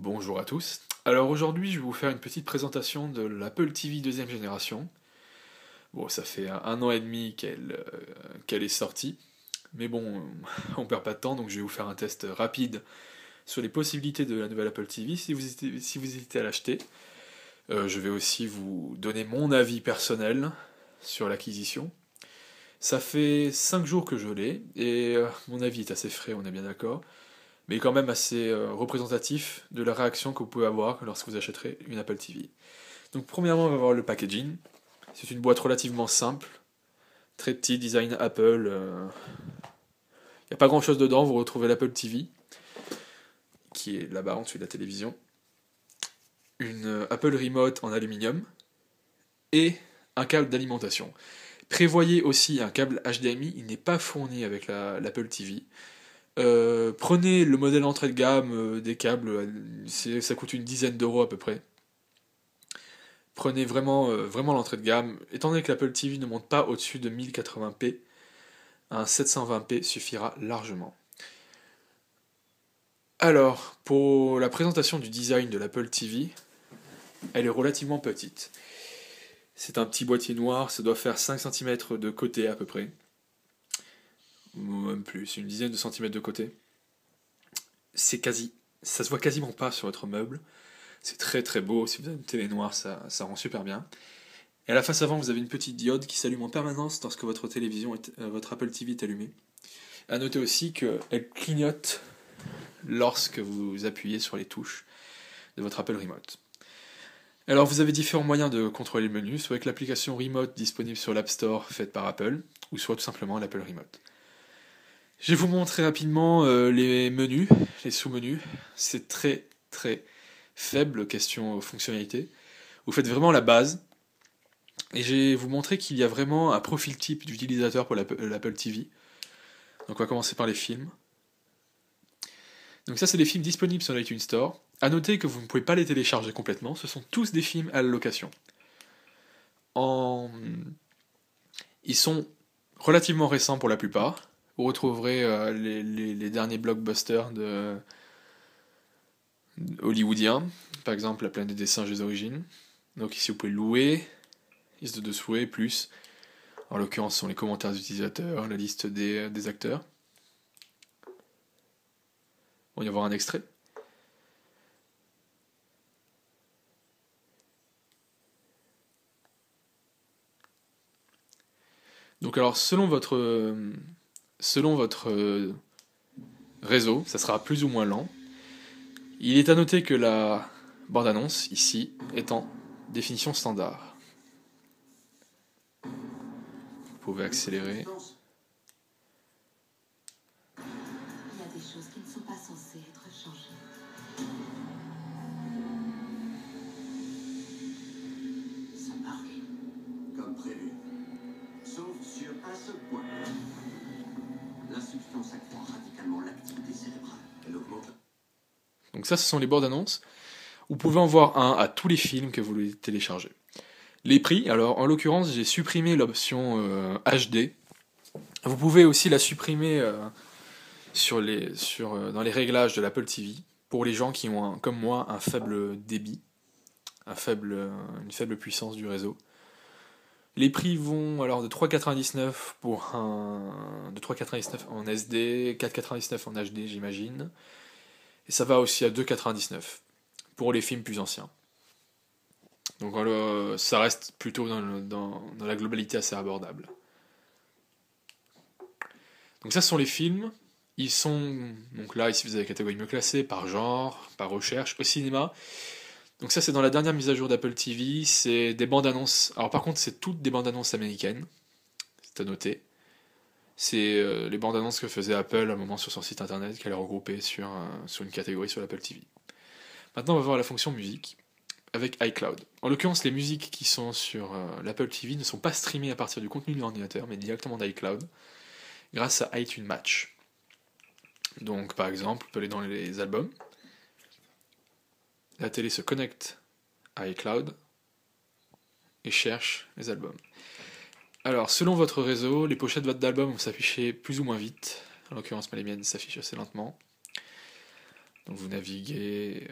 Bonjour à tous. Alors aujourd'hui, je vais vous faire une petite présentation de l'Apple TV deuxième génération. Bon, ça fait un an et demi qu'elle est sortie, mais bon, on perd pas de temps, donc je vais vous faire un test rapide sur les possibilités de la nouvelle Apple TV si vous hésitez à l'acheter. Je vais aussi vous donner mon avis personnel sur l'acquisition. Ça fait 5 jours que je l'ai, et mon avis est assez frais, on est bien d'accord, mais quand même assez représentatif de la réaction que vous pouvez avoir lorsque vous achèterez une Apple TV. Donc premièrement, on va voir le packaging. C'est une boîte relativement simple, très petit, design Apple. Il n'y a pas grand chose dedans, vous retrouvez l'Apple TV, qui est là-bas en dessous de la télévision, une Apple Remote en aluminium, et un câble d'alimentation. Prévoyez aussi un câble HDMI, il n'est pas fourni avec l'Apple TV. Prenez le modèle entrée de gamme des câbles, ça coûte une dizaine d'euros à peu près. Prenez vraiment l'entrée de gamme. Étant donné que l'Apple TV ne monte pas au-dessus de 1080p, un 720p suffira largement. Alors, pour la présentation du design de l'Apple TV, elle est relativement petite. C'est un petit boîtier noir, ça doit faire 5 cm de côté à peu près. Ou même plus, une dizaine de centimètres de côté. Ça se voit quasiment pas sur votre meuble. C'est très très beau, si vous avez une télé noire, ça rend super bien. Et à la face avant, vous avez une petite diode qui s'allume en permanence lorsque votre Apple TV est allumé. A noter aussi qu'elle clignote lorsque vous appuyez sur les touches de votre Apple Remote. Alors vous avez différents moyens de contrôler le menu, soit avec l'application Remote disponible sur l'App Store faite par Apple, ou soit tout simplement l'Apple Remote. Je vais vous montrer rapidement les menus, les sous-menus. C'est très très faible question fonctionnalité. Vous faites vraiment la base. Et je vais vous montrer qu'il y a vraiment un profil type d'utilisateur pour l'Apple TV. Donc on va commencer par les films. Donc ça c'est des films disponibles sur l'iTunes Store. A noter que vous ne pouvez pas les télécharger complètement, ce sont tous des films à la location. Ils sont relativement récents pour la plupart. Vous retrouverez les derniers blockbusters hollywoodiens, par exemple La planète des singes des origines. Donc ici vous pouvez louer, liste de souhaits, plus, en l'occurrence ce sont les commentaires des utilisateurs, la liste des acteurs. On va y avoir un extrait. Donc alors selon votre réseau, ça sera plus ou moins lent. Il est à noter que la bande-annonce, ici, est en définition standard. Vous pouvez accélérer. Il y a des choses qui ne sont pas censées être changées. Ça marche, comme prévu. Sauf sur un seul point. La substance accroît radicalement l'activité cérébrale. Elle augmente. Donc ça, ce sont les bandes-annonces. Vous pouvez en voir un à tous les films que vous voulez télécharger. Les prix, alors en l'occurrence, j'ai supprimé l'option HD. Vous pouvez aussi la supprimer dans les réglages de l'Apple TV pour les gens qui ont, comme moi, un faible débit, une faible puissance du réseau. Les prix vont alors de 3,99 de 3,99 en SD, 4,99 en HD, j'imagine. Et ça va aussi à 2,99 pour les films plus anciens. Donc ça reste plutôt dans la globalité assez abordable. Donc ça, ce sont les films. Ils sont, donc là, ici vous avez la catégorie mieux classée, par genre, par recherche, au cinéma. Donc ça, c'est dans la dernière mise à jour d'Apple TV. C'est des bandes annonces. Alors par contre, c'est toutes des bandes annonces américaines. C'est à noter. C'est les bandes annonces que faisait Apple à un moment sur son site internet, qu'elle a regroupé sur une catégorie sur l'Apple TV. Maintenant, on va voir la fonction musique avec iCloud. En l'occurrence, les musiques qui sont sur l'Apple TV ne sont pas streamées à partir du contenu de l'ordinateur, mais directement d'iCloud, grâce à iTunes Match. Donc, par exemple, on peut aller dans les albums. La télé se connecte à iCloud et cherche les albums. Alors, selon votre réseau, les pochettes d'albums vont s'afficher plus ou moins vite. En l'occurrence, les miennes s'affichent assez lentement. Donc, vous naviguez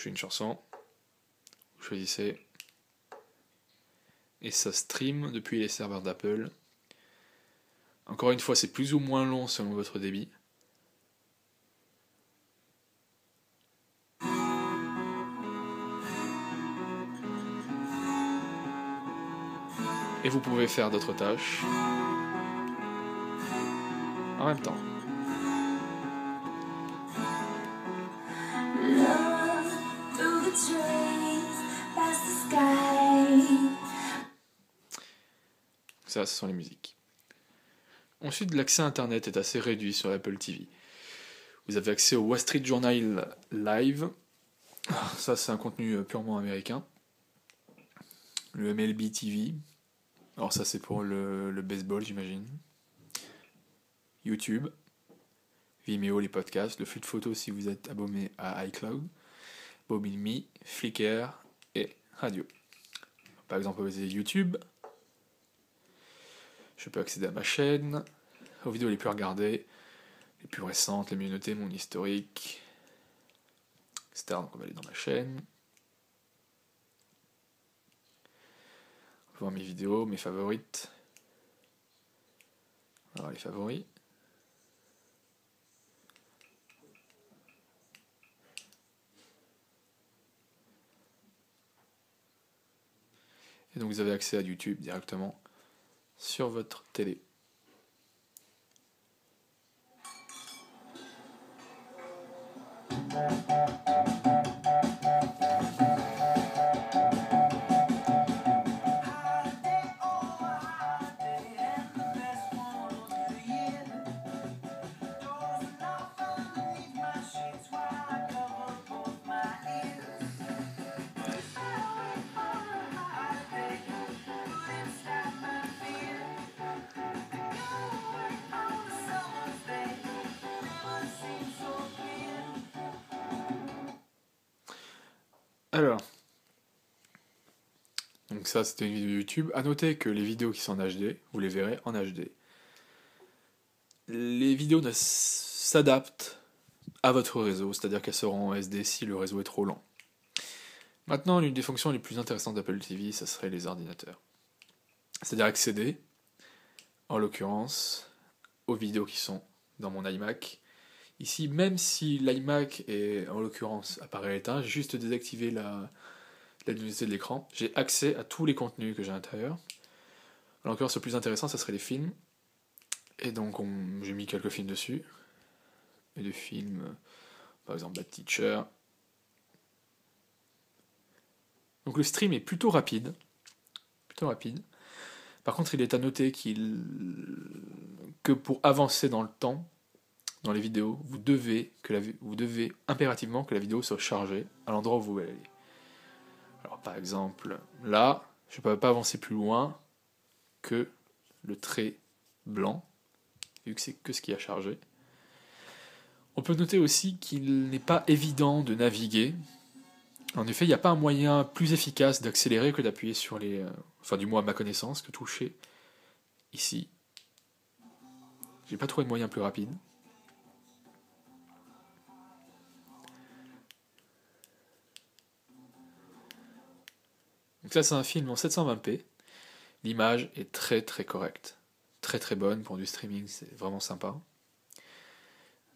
touchez une chanson, vous choisissez, et ça stream depuis les serveurs d'Apple. Encore une fois, c'est plus ou moins long selon votre débit. Et vous pouvez faire d'autres tâches en même temps. Ça, ce sont les musiques. Ensuite, l'accès à Internet est assez réduit sur l'Apple TV. Vous avez accès au Wall Street Journal Live. Ça, c'est un contenu purement américain. Le MLB TV. Alors ça, c'est pour le baseball, j'imagine. YouTube. Vimeo, les podcasts. Le flux de photos si vous êtes abonné à iCloud. Bobby.me, Flickr et Radio. Par exemple, vous avez YouTube. Je peux accéder à ma chaîne, aux vidéos les plus regardées, les plus récentes, les mieux notées, mon historique, etc. Donc on va aller dans ma chaîne. On va voir mes vidéos, mes favorites. Alors les favoris. Et donc vous avez accès à YouTube directement sur votre télé. Alors, donc ça c'était une vidéo YouTube. À noter que les vidéos qui sont en HD, vous les verrez en HD. Les vidéos s'adaptent à votre réseau, c'est-à-dire qu'elles seront en SD si le réseau est trop lent. Maintenant, l'une des fonctions les plus intéressantes d'Apple TV, ça serait les ordinateurs. C'est-à-dire accéder, en l'occurrence, aux vidéos qui sont dans mon iMac. Ici, même si l'iMac est, en l'occurrence, appareil éteint, j'ai juste désactivé la luminosité de l'écran. J'ai accès à tous les contenus que j'ai à l'intérieur. En l'occurrence, le plus intéressant, ça serait les films. Et donc, j'ai mis quelques films dessus. Et des films, par exemple, Bad Teacher. Donc le stream est plutôt rapide. Plutôt rapide. Par contre, il est à noter que pour avancer dans le temps, dans les vidéos, vous devez impérativement que la vidéo soit chargée à l'endroit où vous voulez aller. Alors par exemple, là, je ne peux pas avancer plus loin que le trait blanc, vu que c'est que ce qui a chargé. On peut noter aussi qu'il n'est pas évident de naviguer. En effet, il n'y a pas un moyen plus efficace d'accélérer que d'appuyer sur les... enfin, du moins à ma connaissance, que toucher ici. J'ai pas trouvé de moyen plus rapide. Donc là, c'est un film en 720p. L'image est très très correcte. Très très bonne pour du streaming, c'est vraiment sympa.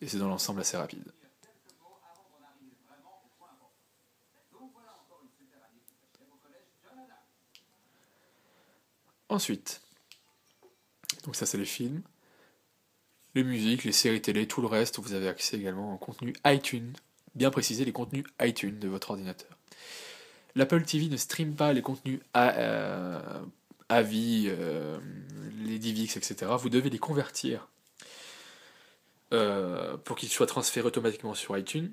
Et c'est dans l'ensemble assez rapide. Ensuite, donc ça c'est les films, les musiques, les séries télé, tout le reste, vous avez accès également en contenu iTunes, bien préciser les contenus iTunes de votre ordinateur. L'Apple TV ne stream pas les contenus AVI, les DivX, etc. Vous devez les convertir pour qu'ils soient transférés automatiquement sur iTunes,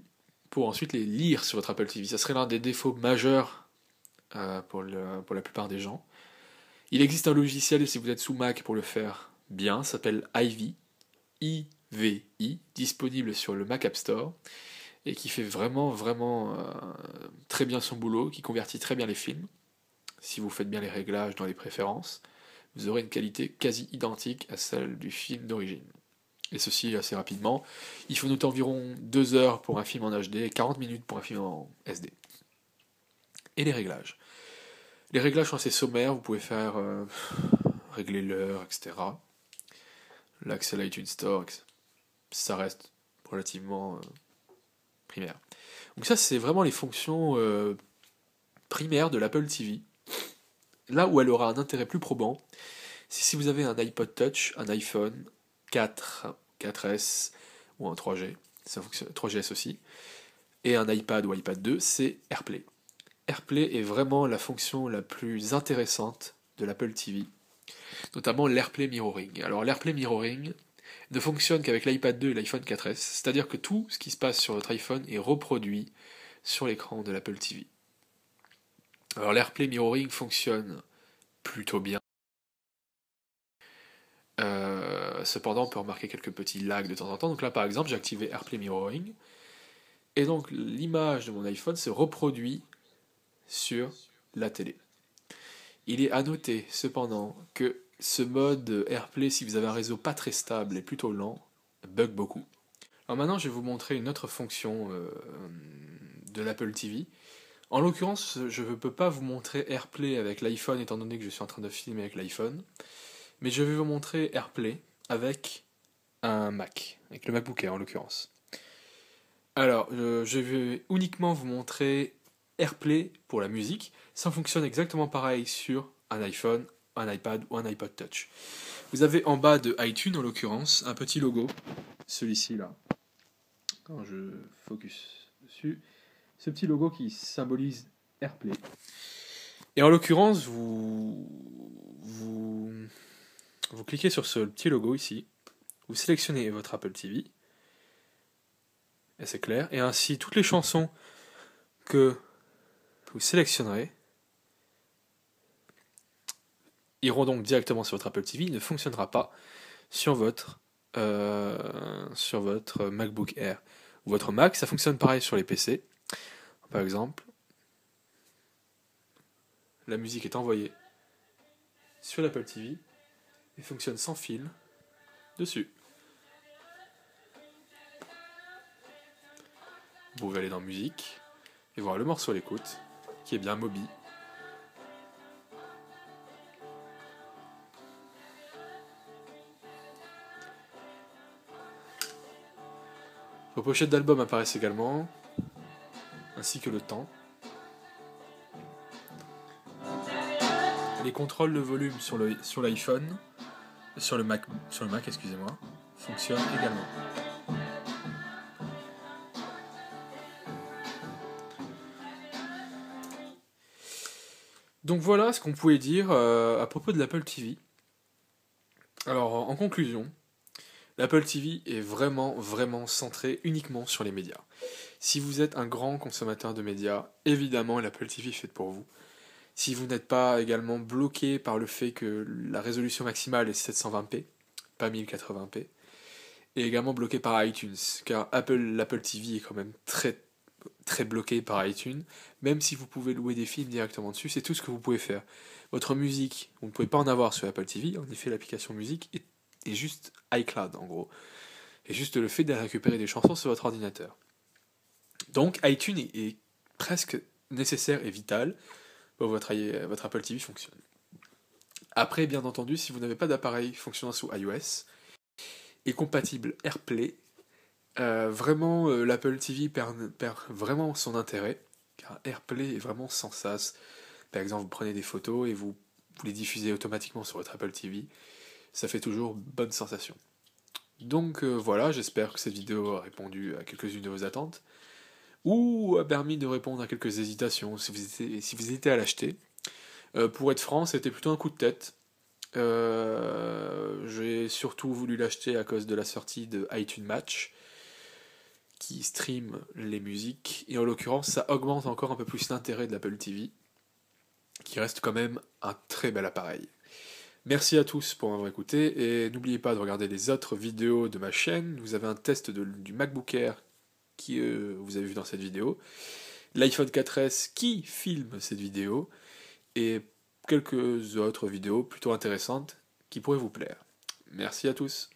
pour ensuite les lire sur votre Apple TV. Ça serait l'un des défauts majeurs pour la plupart des gens. Il existe un logiciel, si vous êtes sous Mac, pour le faire bien, ça s'appelle Ivy, IVI, disponible sur le Mac App Store, et qui fait vraiment très bien son boulot, qui convertit très bien les films. Si vous faites bien les réglages dans les préférences, vous aurez une qualité quasi identique à celle du film d'origine. et ceci assez rapidement. Il faut noter environ 2 heures pour un film en HD et 40 minutes pour un film en SD. Et les réglages. Les réglages sont assez sommaires, vous pouvez faire régler l'heure, etc. L'accès à l'iTunes Store, ça reste relativement primaire. Donc ça, c'est vraiment les fonctions primaires de l'Apple TV. Là où elle aura un intérêt plus probant, c'est si vous avez un iPod Touch, un iPhone 4, 4S ou un 3G, ça fonctionne, 3GS aussi, et un iPad ou iPad 2, c'est AirPlay. AirPlay est vraiment la fonction la plus intéressante de l'Apple TV, notamment l'AirPlay Mirroring. Alors l'AirPlay Mirroring ne fonctionne qu'avec l'iPad 2 et l'iPhone 4S, c'est-à-dire que tout ce qui se passe sur votre iPhone est reproduit sur l'écran de l'Apple TV. Alors l'AirPlay Mirroring fonctionne plutôt bien. Cependant, on peut remarquer quelques petits lags de temps en temps. Donc là, par exemple, j'ai activé AirPlay Mirroring, et donc l'image de mon iPhone se reproduit sur la télé. Il est à noter, cependant, que ce mode AirPlay, si vous avez un réseau pas très stable et plutôt lent, bug beaucoup. Alors maintenant, je vais vous montrer une autre fonction de l'Apple TV. En l'occurrence, je ne peux pas vous montrer AirPlay avec l'iPhone, étant donné que je suis en train de filmer avec l'iPhone, mais je vais vous montrer AirPlay avec un Mac, avec le MacBook Air en l'occurrence. Alors, je vais uniquement vous montrer AirPlay pour la musique. Ça fonctionne exactement pareil sur un iPhone, un iPad ou un iPod Touch. Vous avez en bas de iTunes en l'occurrence un petit logo, celui-ci là. Quand je focus dessus, ce petit logo qui symbolise AirPlay. Et en l'occurrence, vous cliquez sur ce petit logo ici, vous sélectionnez votre Apple TV, et c'est clair, et ainsi toutes les chansons que vous sélectionnerez iront donc directement sur votre Apple TV, il ne fonctionnera pas sur votre MacBook Air ou votre Mac. Ça fonctionne pareil sur les PC. Par exemple, la musique est envoyée sur l'Apple TV et fonctionne sans fil dessus. Vous pouvez aller dans musique et voir le morceau à l'écoute qui est bien Moby. Vos pochettes d'albums apparaissent également, ainsi que le temps. Les contrôles de volume sur l'iPhone, sur le Mac, excusez-moi, fonctionnent également. Donc voilà ce qu'on pouvait dire à propos de l'Apple TV. Alors en conclusion, l'Apple TV est vraiment, vraiment centré uniquement sur les médias. Si vous êtes un grand consommateur de médias, évidemment l'Apple TV est faite pour vous. Si vous n'êtes pas également bloqué par le fait que la résolution maximale est 720p, pas 1080p, et également bloqué par iTunes, car l'Apple TV est quand même très, très bloqué par iTunes, même si vous pouvez louer des films directement dessus, c'est tout ce que vous pouvez faire. Votre musique, vous ne pouvez pas en avoir sur Apple TV, en effet l'application musique est juste iCloud en gros. Et juste le fait de récupérer des chansons sur votre ordinateur. Donc iTunes est presque nécessaire et vital pour votre Apple TV fonctionne. Après, bien entendu, si vous n'avez pas d'appareil fonctionnant sous iOS et compatible AirPlay, vraiment l'Apple TV perd vraiment son intérêt, car AirPlay est vraiment sans sas. Par exemple, vous prenez des photos et vous les diffusez automatiquement sur votre Apple TV, ça fait toujours bonne sensation. Donc voilà, j'espère que cette vidéo a répondu à quelques-unes de vos attentes, ou a permis de répondre à quelques hésitations si vous hésitez à l'acheter. Pour être franc, c'était plutôt un coup de tête. J'ai surtout voulu l'acheter à cause de la sortie de iTunes Match, qui stream les musiques, et en l'occurrence, ça augmente encore un peu plus l'intérêt de l'Apple TV, qui reste quand même un très bel appareil. Merci à tous pour m'avoir écouté, et n'oubliez pas de regarder les autres vidéos de ma chaîne. Vous avez un test du MacBook Air qui vous avez vu dans cette vidéo, l'iPhone 4S qui filme cette vidéo, et quelques autres vidéos plutôt intéressantes qui pourraient vous plaire. Merci à tous.